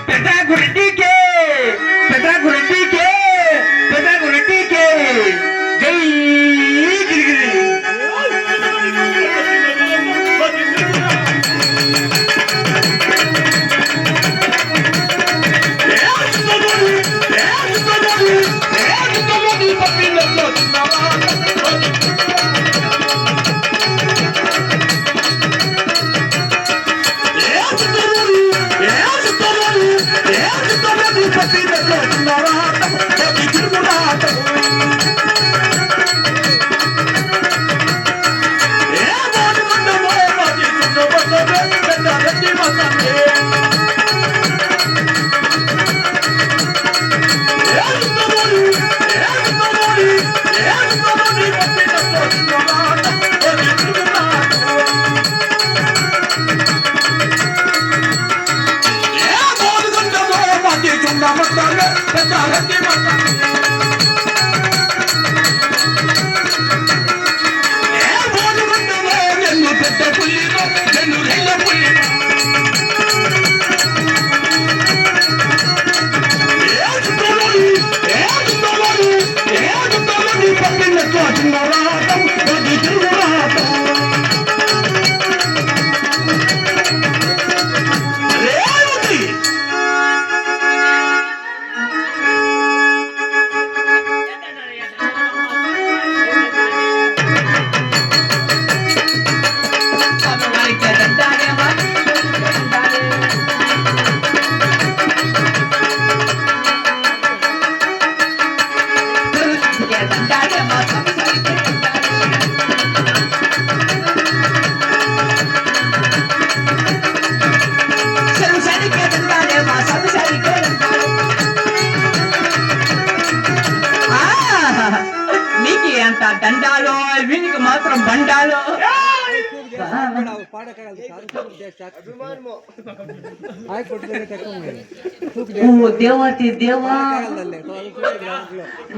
పెద్దాగురెడ్డికే పెద్దాగురెడ్డికే పెద్దాగురెడ్డికే జై గిరిగిరి. దండాలో వీనికి మాత్రం బండాలో దేవతి దేవా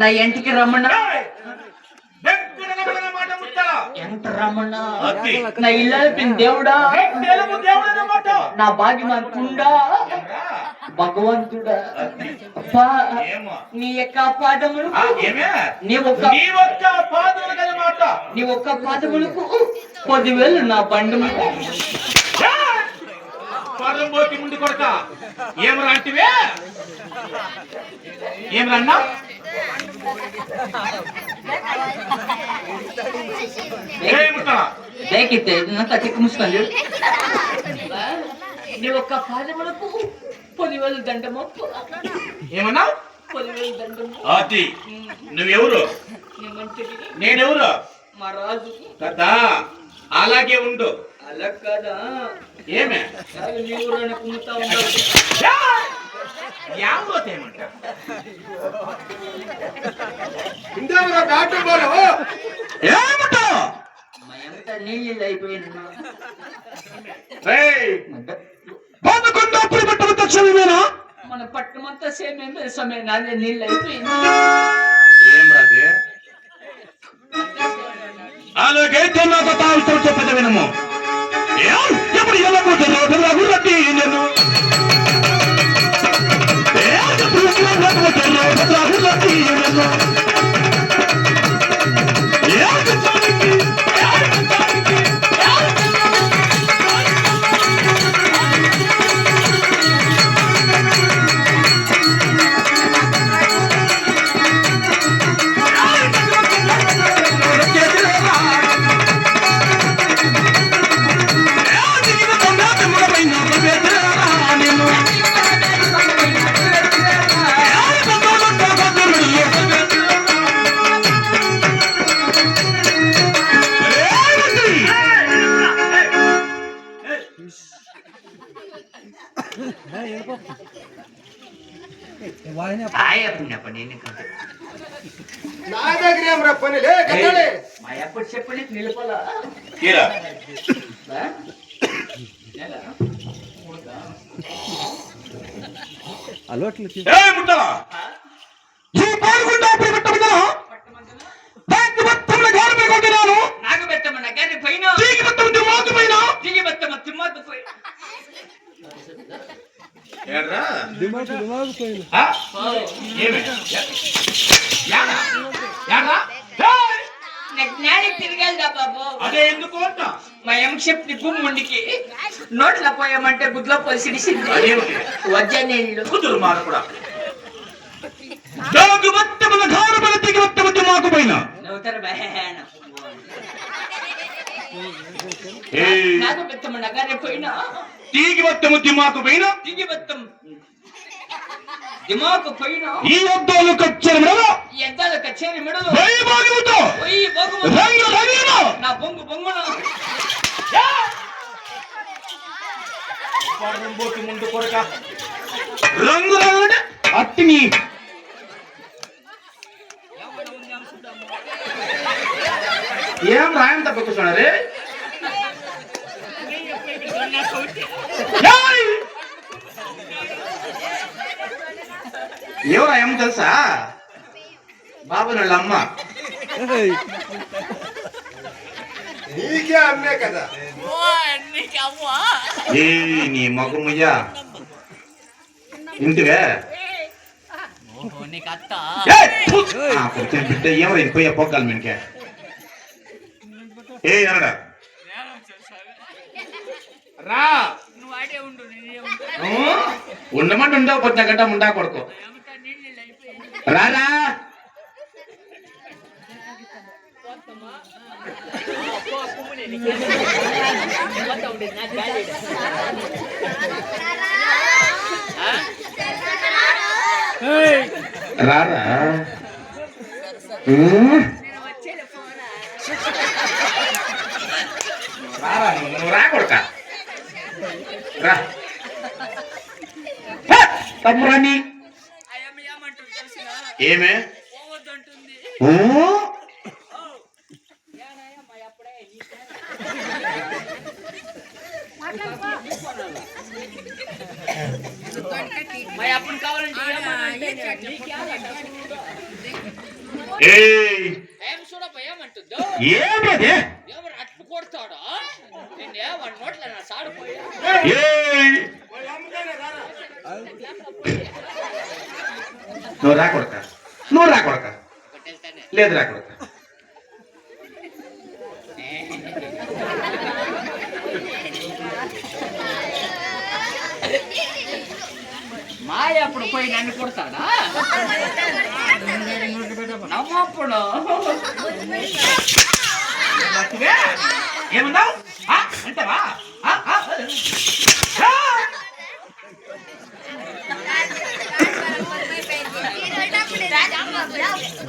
నా ఇంటికి రమ్మన్నా ఎంత రమ్మన్నా నా ఇల్లు అయిపోయింది దేవుడా నా భాగ్యమంతుండా భగవంతుడా అబ్బా నీ యొక్క పాదములు నీ ఒక్క పాదములకు 10,000 నా బండు పోతి ముందు కొడక ఏమరా అంటివే ఏమరన్నా లేకితే నాకు చిక్కు ముసుకోండి నీ ఒక్క పాదములకు 10,000 దండము ఏమన్నా 10,000 దండము అది నువ్వెవరు నేనెవరు మా రాజు కదా అలాగే ఉండు అలా కదా ఏమే నీవు కుమ్ముతా ఉండవు యావతేమంట నీళ్ళు అయిపోయింది మన పట్టణమంతా సేమే సమయం అదే నీళ్ళు అయిపోయింది ఏం రాదే అలాగైతే నాకు తాగుతూ చెప్పద వినము ఎప్పుడు ఎలా పోతున్నావు నేను చెప్పండి నిలుపలా అలవాట్లు నాకు పెట్టమన్నా కానీ పైన ఏడ్రా దిమాగు పోయింది. ఆ? ఏమి? యాడా? యాడా? ఏయ్! నాకు జ్ఞానికి తిరిగేదా బాబు. అదే ఎందుకు అంట మా ఎంక్షప్ని గుమ్ముండికి నోట్ల పోయామంటే గుడ్లో పోయి సిడిసింది. అదేమిటి? వజ్జ నీళ్ళు. కుదురు మారకుడా దాగు వత్తముల ధారముల తిగి వత్తముద్దు మాకు పైన నవ్వుతారు బహేన. ఏయ్! నాకు పెత్తమ్మ నగానే పోయినా తీగి వత్తముద్దు మాకు పైన దిగి బెత్తం దిమాకు పోయినా ఈ అద్దాలు కచ్చరములో ఎద్దాల కచేరి మెడలు వైభాగముతో పోయి బొంగు రంగు రంగున నా బొంగు బొంగున పరంబోటి ముందు కొరక రంగు రంగున అట్టిని ఏం రాయం తప్పకున్నారే ఎవరా ఏం తెలుసా బాబు వాళ్ళ అమ్మ ఏయ్, నీకే అమ్మే కదా. ఏ నీ మగముయ్యా ఇంటివే బిడ్డ ఏమరా పోయే పోకాలి మీకే ఏ అనడా రా ఉండమంటే ఉండవు కొద్దిగా గడ్డ ఉండా కొడుకు రారా ఏయ్, రారా రారా నువ్వు రా కొడుక రా తమ్మురాని ఏమే అప్పుడు కావాలంటే ఏం చూడప్ప ఏమంటుందో ఏమదే ఎవరు అట్లు కొడతాడా నిన్నే వాడి నోట్ల నా సాడిపోయా నువ్వు రా కొడక నువ్వు రా కొడక లేదు రా కొడక మాయ అప్పుడు పోయి నన్ను కొడతాడా నమ్మప్పుడు ఏమన్నావు అంటావా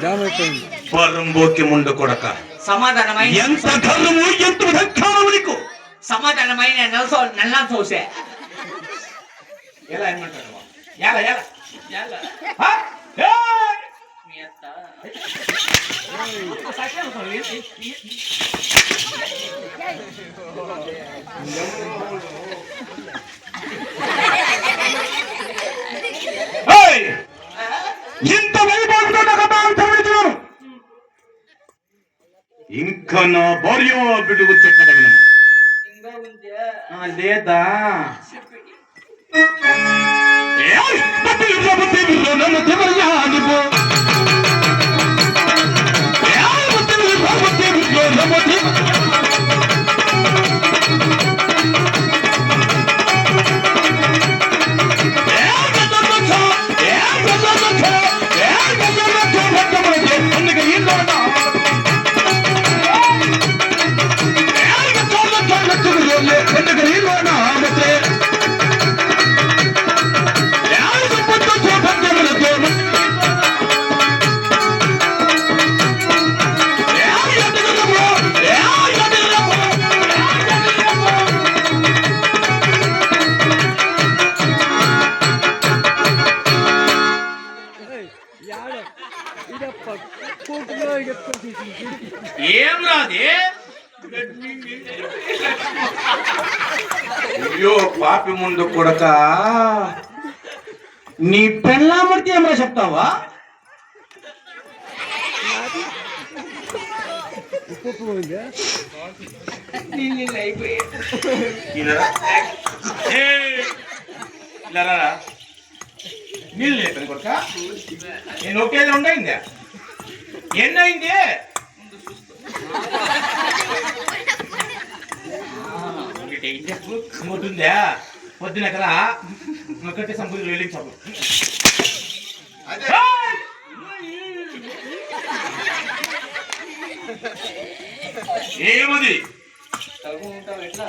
జామ్ అయిపోయింది. పరంబోకి ముందు కొడక సమాధానమైన ఎంత ధర్మము ఎంత ధక్కాము నీకు సమాధానమైన నల్ల చూసే ఎలా ఏమంటారు ఎలా ఎలా ఎలా ఆ? ఏయ్! మీ అత్త ఏయ్! ఇంత వైభవంతో నాకు అంత విడుతున్నాను ఇంకా నా భార్య బిడ్డకు చెప్పదగిన ఇంకా ఉందా లేదా ఏయ్! బుద్ధి విర్ర, బుద్ధి విర్ర, నన్ను తిమర్యానిపో. ఏయ్! బుద్ధి విర్ర, బుద్ధి విర్ర, నన్ను ఏయ్, యాడ ఇదప్ప కూతులో ఎత్తుకొని ఏం రాది అయ్యో పాపి ముందు కొడక నీ పెళ్ళామర్తి ఏమరా చెప్తావా ఉప్పు పోయిందా? నీళ్ళు అయిపోయాయి ఈయనరా? ఏయ్! ఇలా రారా నీళ్ళు లేపని కొడుక నేను ఒకేది ఉండయిందా ఎన్నయింది ఒకటిందా పొద్దున కదా ఒకటి సంపూర్ణ వెళ్ళించాము అదే ఏమది తలుపుకుంటావు ఎట్లా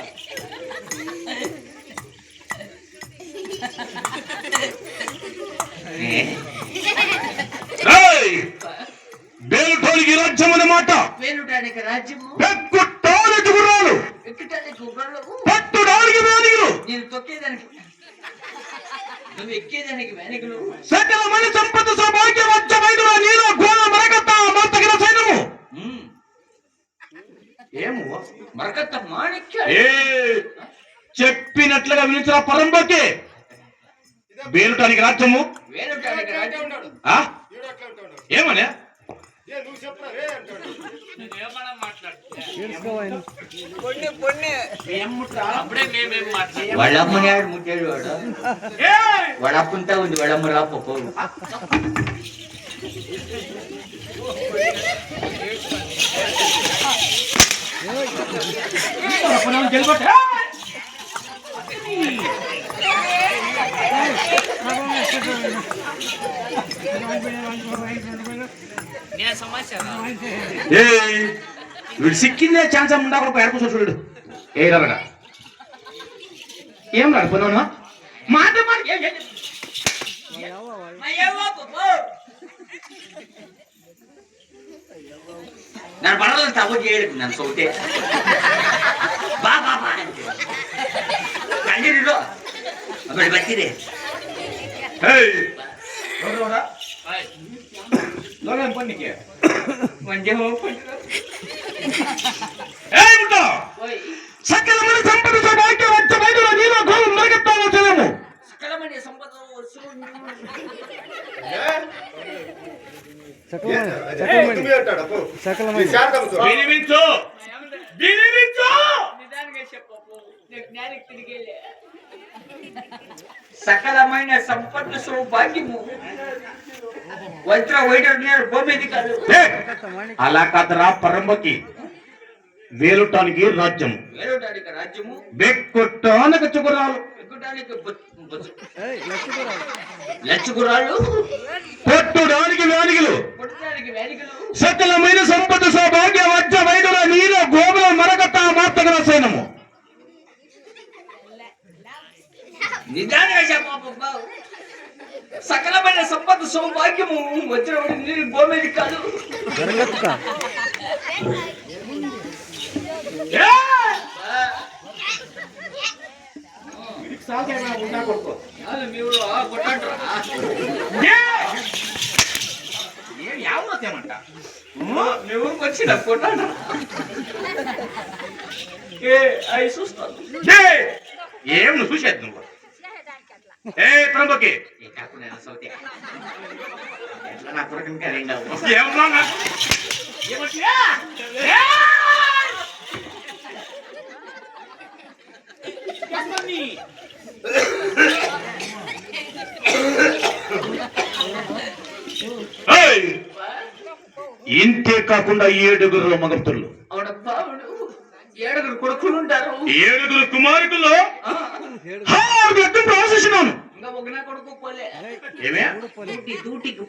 బేలుటోనికి రాజ్యం అన్నమాట వేలుటానికి రాజ్యము ఎక్కుటానికి గుర్రాలు ఎక్కటానికి ఉగ్రలకు పట్టుడానికి వేదికలు నేను తొక్కేదానికి నువ్వు ఎక్కేదానికి వెనకలు సకల మని సంపద సౌభాగ్య వచ్చ వైద్యుల నీలో ఘోర మరకత్త మార్తగిన సైన్యము ఏమో మరకత్త మాణిక్య ఏ చెప్పినట్లుగా వినిచిన పరంబోకే బేలుటానికి రాజ్యము వేలుటానికి రాజ్యం ఆ ఈడు అట్లా ఉంటాడు ఏమనే ఏ నువ్వు చెప్పరా రే అంటాడు ఏడ్చుకోవాలి అప్పుడే వాళ్ళ అమ్మని ఆడు ముట్టాడు వాడు వాడు అప్పుంటా ఉంది వాళ్ళ అమ్మ రాపో వీడు సిక్కిందే ఛాన్స్ ఉండా కూడా ఏడుపు చూడు ఏ రవణ ఏం రాకపోయినా మాట మాట ನಾನು ಬರಲ್ಲ ತಗೋಗಿ ಹೇಳಿ ನಾನು ಸೌತೆ ಬಾ ಬಾ ಬಾ ಅಂತ ಕಂಡಿರೋ ಆಮೇಲೆ ಬರ್ತೀರಿ ಪಣ್ಣಿಗೆ ಮಂಡ್ಯ సకల మన సంపద సౌభాగ్య వచ్చ వైద్యుల నీలో ఘోర మరకత్తాను చేయము ಸಕಲ ಮನೆಯ ಸಂಪದ నువ్వే అంటాడు అప్పు సకలమైన ఈ శారదమ్మతో వినిపించు వినిపించు నిదానంగా చెప్పు నీకు జ్ఞానికి తిరిగేలే సకలమైన సంపద సౌభాగ్యము వజ్ర వైడూర్యాలు భూమిది కాదు అలా కాదరా పరంబకి వేలుటానికి రాజ్యం వేలుటానికి రాజ్యము బెక్కొట్టానికి చుగురాలు ఎక్కుటానికి లక్షకురాలు లచ్చగురాళ్ళు కొట్టుడానికి వేదికలు పుట్టడానికి వేలికలు సకలమైన సంపద సౌభాగ్య వజ్ర వైడుల నీలో గోబుల మరకత మార్తగల సైన్యము నిదానంగా చెప్పు బాబు సకలమైన సంపద సౌభాగ్యము వజ్రవడి నీరు భూమిది కాదు జరగత్త మీరు కొట్టాడు ಯಾವ ತೇమంట నువ్వు వచ్చిన కొట్టాడు ఏ అయి చూస్తాను ఏం నువ్వు చూసేది నువ్వు ఏ పరంబకి ఎట్లా నా కొరకు ఇంకా రెండు ఏమన్నా ఇంతే కాకుండా 7 మగపుత్రులు అవునబ్బా అవును 7 కొడుకులు ఉంటారు 7 కుమారుకుల్లో ప్రాసెసినాను ఇంకా ఒక నా కొడుకు పోలే ఏమే దూటికి